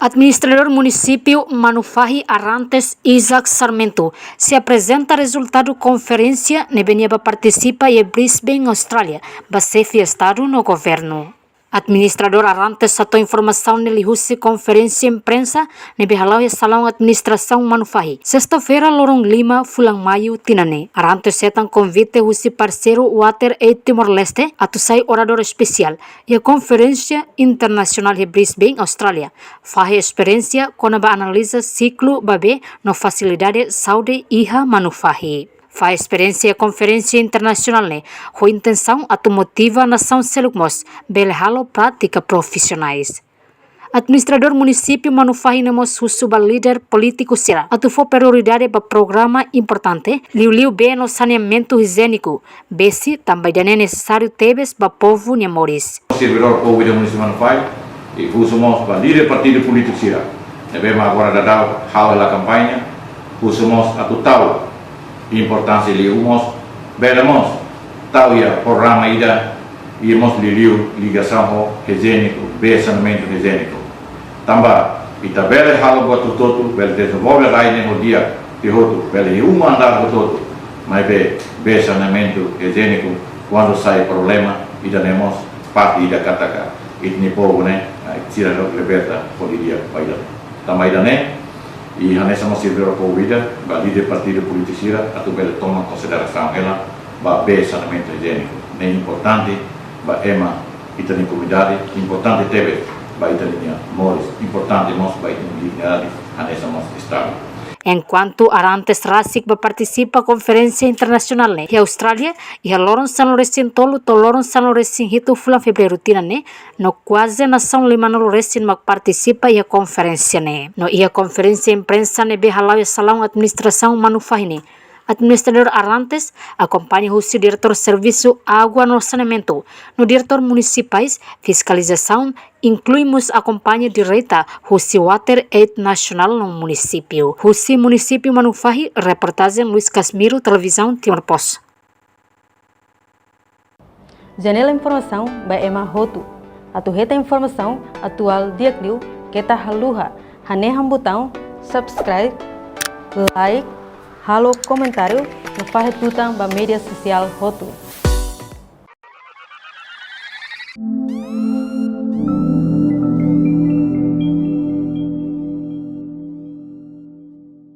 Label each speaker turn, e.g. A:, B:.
A: Administrador Município Manufahi Arantes Isaac Sarmento se apresenta resultado conferência na Beneba participa em Brisbane, Austrália, chefe Estado no governo. Administrador Arantes satou informação nele husi conferência imprensa na Behalau e Salão Administração Manufahi. Sexta-feira, Lorong 5, Fulang Maio, Tinane. Arantes setan convite husi parceiro Water Aid Timor-Leste atusai orador especial e a conferência internacional de Brisbane, Austrália. Fahe experiência quando analisa ciclo babe no facilidade saúde iha Manufahi. Fa experiência e conferência internacional com intenção a motiva a nação selugmos belehalo prática profissionais. Administrador município Manufahi nemos suba líder político será. Atufo prioridade para programa importante, liu bem no saneamento higiênico, besi também é necessário teves para povo nhemoris.
B: Servidor povo do município Manufahi e somos para líder partido político será. Devemos agora dar hal da campanha, somos a total importância de belemos tahu ya programa ida íamos ligação higiênico, saneamento higiênico. Tambah ita bele halo buat tutu bele desenvolve lain no dia de outro bele andar tutu, mas saneamento higiênico quando sai problema ida nemos parte ida katakan itni povo tira no liberta dia baida. Tambah ida e hanessa não servir para o vida, para líder partido político sira, atau bela toma consideração ela, para saneamento higiênico. É importante, para ema ita ni comunidade, importante teve, para ita ni mores, importante nós para ita ni dignidade, hanessa nós estado.
A: Enquanto Arantes Rasik participa conferência internacional em Austrália e a Loron San Lorenzo tolo to Loron San Lorenzo hito fulan fevereiro tinane no quase nação limano Lorenzo mak participa e a conferência no ia conferência imprensa ne behalau e salão administração Manufahi. Administrador Arantes acompanha o diretor serviço água no saneamento, no diretor municipais fiscalização, incluímos acompanha direta o Water Aid Nacional no município. O município Manufahi, reportagem Luiz Casmiro, televisão Timor-Post.
C: Janela informação by Emma Hotu. Atuheta informação atual diakliu kita haluha haneham botão subscribe, like, halo comentário no Fahe Tutang ba media sosial Hotu.